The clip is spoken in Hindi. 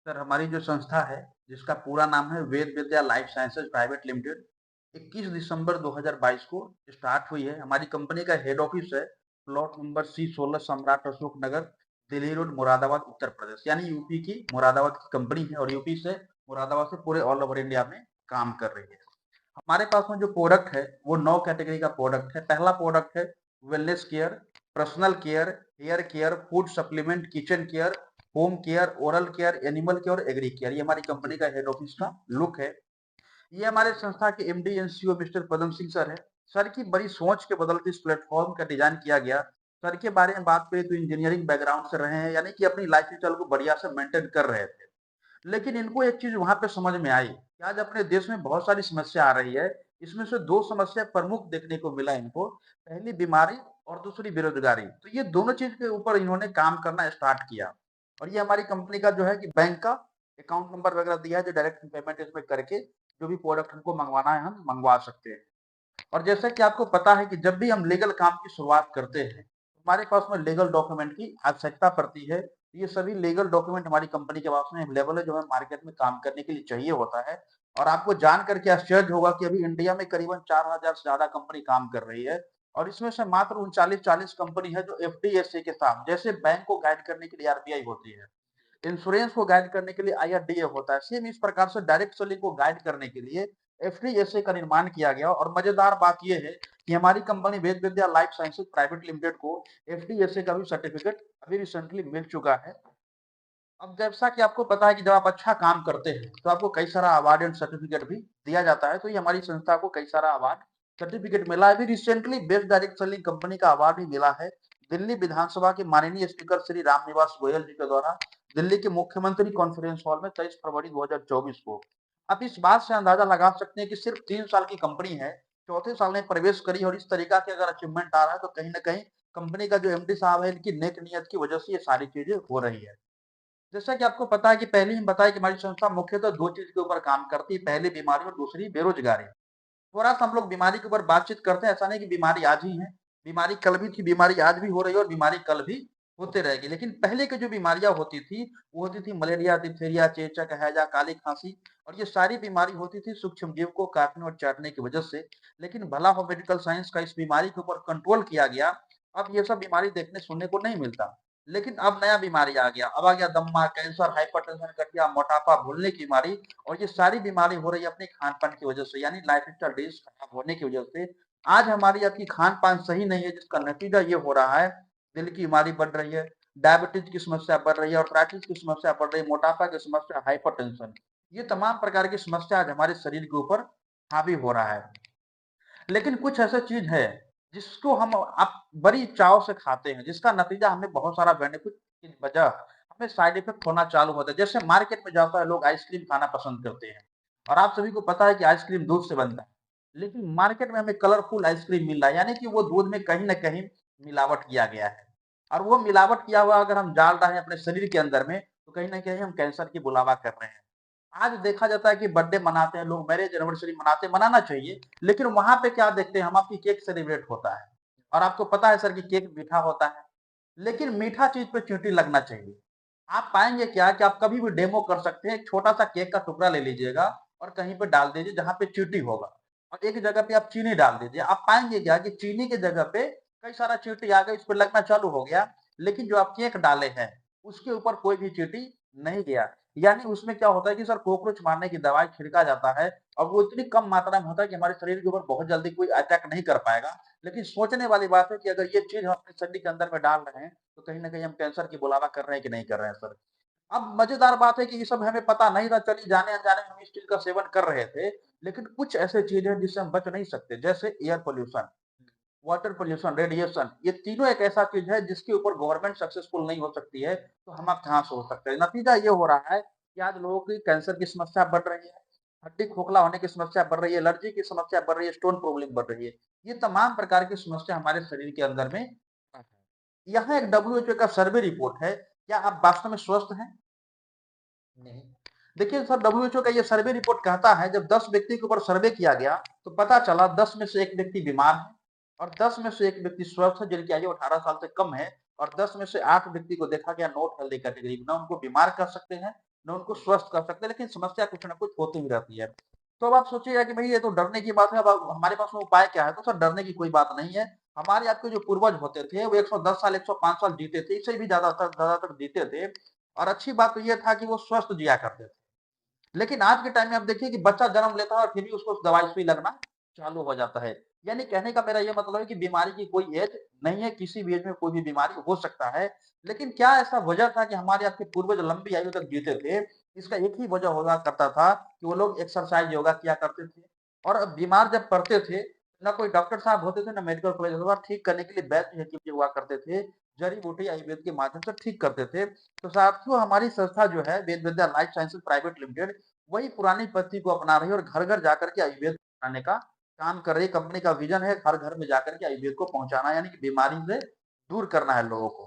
सर, हमारी जो संस्था है, जिसका पूरा नाम है वेद विद्या लाइफ साइंसेज प्राइवेट लिमिटेड, 21 दिसंबर 2022 को स्टार्ट हुई है। हमारी कंपनी का हेड ऑफिस है प्लॉट नंबर C16 सम्राट अशोक नगर, दिल्ली रोड, मुरादाबाद, उत्तर प्रदेश। यानी यूपी की मुरादाबाद की कंपनी है और यूपी से मुरादाबाद से पूरे ऑल ओवर इंडिया में काम कर रही है। हमारे पास में जो प्रोडक्ट है वो 9 कैटेगरी का प्रोडक्ट है। पहला प्रोडक्ट है wellness care, personal care, hair care, food supplement, kitchen care, home care, oral care, animal care और एग्री केयर। ये हमारी कंपनी का हेड ऑफिस का लुक है। ये हमारे संस्था के MD and CEO mister Padam Singh sir है। सर की बड़ी सोच के बदलते इस प्लेटफॉर्म का डिजाइन किया गया। सर के बारे में बात करें तो इंजीनियरिंग बैकग्राउंड से रहे हैं, यानी कि अपनी लाइफ स्टाइल को बढ़िया से मेंटेन कर रहे थे। लेकिन इनको एक चीज वहां पे समझ में आई कि आज अपने देश में बहुत सारी समस्या आ रही है। इसमें से दो समस्या प्रमुख देखने को मिला इनको। पहली बीमारी और दूसरी बेरोजगारी। तो ये दोनों चीज के ऊपर इन्होंने काम करना स्टार्ट किया। और ये हमारी कंपनी का जो है कि बैंक का अकाउंट नंबर वगैरह दिया है, जो डायरेक्ट पेमेंट इसमें करके जो भी प्रोडक्ट हमको मंगवाना है हम मंगवा सकते हैं। और जैसा कि आपको पता है कि जब भी हम लीगल काम की शुरुआत करते हैं, हमारे पास में लीगल डॉक्यूमेंट की आवश्यकता पड़ती है। ये सभी लीगल डॉक्यूमेंट हमारी कंपनी के पास में अवेलेबल है, जो हमें मार्केट में काम करने के लिए चाहिए होता है। और आपको जान करके आश्चर्य होगा कि अभी इंडिया में करीबन 4000 से ज्यादा कंपनी काम कर रही है। और इसमें से मात्र 39-40 कंपनी है जो एफडीएसए के साथ, जैसे बैंक को गाइड करने के लिए आरबीआई होती है, इंश्योरेंस को गाइड करने के लिए आईआरडीए होता है, सेम इस प्रकार से डायरेक्ट सेलिंग को गाइड करने के लिए एफडीएसए का निर्माण किया गया। और मजेदार बात यह है कि हमारी कंपनी वेद विद्या लाइफ साइंसेज प्राइवेट लिमिटेड को एफडीएसए का भी सर्टिफिकेट अभी रिसेंटली मिल चुका है। अब जैसा कि आपको पता है कि जब आप अच्छा काम करते हैं तो आपको कई सारा अवार्ड एंड सर्टिफिकेट भी दिया जाता है। तो ये हमारी संस्था को कई सारा अवार्ड सर्टिफिकेट मिला है। अभी recently best direct selling company का अवार्ड भी मिला है दिल्ली विधानसभा के माननीय स्पीकर श्री रामनिवास गोयल जी के द्वारा, दिल्ली के मुख्यमंत्री कॉन्फ्रेंस हॉल में 23 फरवरी 2024 को। आप इस बात से अंदाजा लगा सकते हैं कि सिर्फ 3 साल की कंपनी है, चौथे साल में प्रवेश करी, और इस तरीका के अगर अचीवमेंट आ रहा है तो कहीं ना कहीं कंपनी का जो एमडी साहब है, इनकी नेक नियत की वजह से ये सारी चीजें हो रही है। जैसा कि आपको पता है कि पहले ही बताया कि हमारी संस्था मुख्यतः दो चीज के ऊपर काम करती है, पहली बीमारी और दूसरी बेरोजगारी। थोड़ा सा हम लोग बीमारी के ऊपर बातचीत करते हैं। ऐसा नहीं कि बीमारी आज ही है, बीमारी कल भी थी, बीमारी आज भी हो रही है और बीमारी कल भी होते रहेगी। लेकिन पहले की जो बीमारियां होती थी वो होती थी मलेरिया, डिप्थीरिया, चेचक, हैजा, काली खांसी। और ये सारी बीमारी होती थी सूक्ष्म जीव को काटने और चाटने की वजह से। लेकिन भला हो मेडिकल साइंस का इस बीमारी के ऊपर कंट्रोल किया गया। अब ये सब बीमारी देखने सुनने को नहीं मिलता। लेकिन अब नया बीमारी आ गया, अब आ गया दम्मा, कैंसर, हाइपरटेंशन, गठिया, मोटापा, भूलने की बीमारी। और ये सारी बीमारी हो रही है अपने खान पान की वजह से, यानी लाइफ स्टाइल डिश खराब होने की वजह से। आज हमारी आपकी खान पान सही नहीं है, जिसका नतीजा ये हो रहा है दिल की बीमारी बढ़ रही है, डायबिटीज की समस्या बढ़ रही है, आर्थराइटिस की समस्या बढ़ रही है, मोटापा की समस्या, हाइपरटेंशन। ये तमाम प्रकार की समस्या आज हमारे शरीर के ऊपर हावी हो रहा है। लेकिन कुछ ऐसा चीज है जिसको हम आप बड़ी चाव से खाते हैं, जिसका नतीजा हमें बहुत सारा बेनिफिट की वजह हमें साइड इफेक्ट होना चालू होता है। जैसे मार्केट में जाता है, लोग आइसक्रीम खाना पसंद करते हैं, और आप सभी को पता है कि आइसक्रीम दूध से बनता है। लेकिन मार्केट में हमें कलरफुल आइसक्रीम मिल रहा है, यानी कि वो दूध में कहीं ना कहीं मिलावट किया गया है। और वो मिलावट किया हुआ अगर हम डाल रहे हैं अपने शरीर के अंदर में, तो कहीं ना कहीं हम कैंसर की बुलावा कर रहे हैं। आज देखा जाता है कि बर्थडे मनाते हैं लोग, मैरिज एनिवर्सरी मनाते हैं, मनाना चाहिए। लेकिन वहां पे क्या देखते हैं हम, आपकी केक सेलिब्रेट होता है। और आपको पता है सर कि केक मीठा होता है, लेकिन मीठा चीज पे चींटी लगना चाहिए। आप पाएंगे क्या कि आप कभी भी डेमो कर सकते हैं, एक छोटा सा केक का टुकड़ा ले लीजिएगा और कहीं पे डाल दीजिए जहां पे चींटी होगा, और एक जगह पे आप चीनी डाल दीजिए। आप पाएंगे क्या कि चीनी की जगह पे कई सारा चींटी आ गई, उस पर लगना चालू हो गया। लेकिन जो आप केक डाले हैं उसके ऊपर कोई भी चींटी नहीं गया। यानी उसमें क्या होता है कि सर कॉकरोच मारने की दवाई छिड़का जाता है, और वो इतनी कम मात्रा में होता है कि हमारे शरीर के ऊपर बहुत जल्दी कोई अटैक नहीं कर पाएगा। लेकिन सोचने वाली बात है कि अगर ये चीज हम अपने शरीर के अंदर में डाल रहे हैं, तो कहीं ना कहीं हम कैंसर की बुलावा कर रहे हैं कि नहीं कर रहे हैं सर। अब मजेदार बात है कि ये सब हमें पता नहीं था, चलिए जाने अनजाने में हम इस चीज का सेवन कर रहे थे। लेकिन कुछ ऐसे चीज है जिससे हम बच नहीं सकते, जैसे air pollution, water pollution, radiation. ये तीनों एक ऐसा चीज है जिसके ऊपर गवर्नमेंट सक्सेसफुल नहीं हो सकती है, तो हम आप कहाँ से हो सकते हैं। नतीजा ये हो रहा है कि आज लोगों की कैंसर की समस्या बढ़ रही है, हड्डी खोखला होने की समस्या बढ़ रही है, एलर्जी की समस्या बढ़ रही है, स्टोन प्रॉब्लम बढ़ रही है। ये तमाम प्रकार की समस्या हमारे शरीर के अंदर में है। यहाँ एक डब्ल्यूएचओ का सर्वे रिपोर्ट है, क्या आप वास्तव में स्वस्थ हैं? नहीं। देखिए सर, डब्ल्यूएचओ का ये सर्वे रिपोर्ट कहता है जब 10 व्यक्ति के ऊपर सर्वे किया गया तो पता चला 10 में से एक व्यक्ति बीमार है, और 10 में से एक व्यक्ति स्वस्थ है जिनकी आयु 18 साल से कम है, और 10 में से 8 व्यक्ति को देखा गया नॉट हेल्दी कैटेगरी में। ना उनको बीमार कह सकते हैं, न उनको स्वस्थ कर सकते हैं, लेकिन समस्या कुछ ना कुछ होती ही रहती है। तो अब आप सोचिएगा कि भई ये तो डरने की बात है, अब हमारे पास में उपाय क्या है? तो सर डरने की कोई बात नहीं है। हमारे आपके जो पूर्वज होते थे, वो 110 साल, 105 साल जीते थे, इससे भी ज़्यादातर जीते थे और अच्छी बात तो ये था कि वो स्वस्थ जिया करते थे। लेकिन आज के टाइम में आप देखिए कि बच्चा जन्म लेता है और फिर भी उसको दवाई-सुई लगना चालू हो जाता है। यानी कहने का मेरा ये मतलब है कि बीमारी की कोई एज नहीं है, किसी भी एज में कोई भी बीमारी हो सकता है। लेकिन क्या ऐसा वजह था कि हमारे आपके पूर्वज लंबी आयु तक जीते थे? इसका एक ही वजह हुआ करता था कि वो लोग एक्सरसाइज़, योगा किया करते थे और बीमार जब पड़ते थे, ना कोई डॉक्टर साहब होते थे, ना मेडिकल कॉलेज होता था, ठीक करने के लिए वैद्य हकीम जो हुआ करते थे, जड़ी-बूटी आयुर्वेद के माध्यम से ठीक करते थे। तो साथियों हमारी संस्था जो है वेद विद्या लाइफ साइंसेज़ प्राइवेट लिमिटेड वही पुरानी पद्धति को अपना रही है और घर-घर जाकर के आयुर्वेद अपनाने का काम कर रही है। कंपनी का विज़न है घर-घर में जाकर के आयुर्वेद को पहुँचाना यानी कि बीमारी से दूर करना है लोगों को।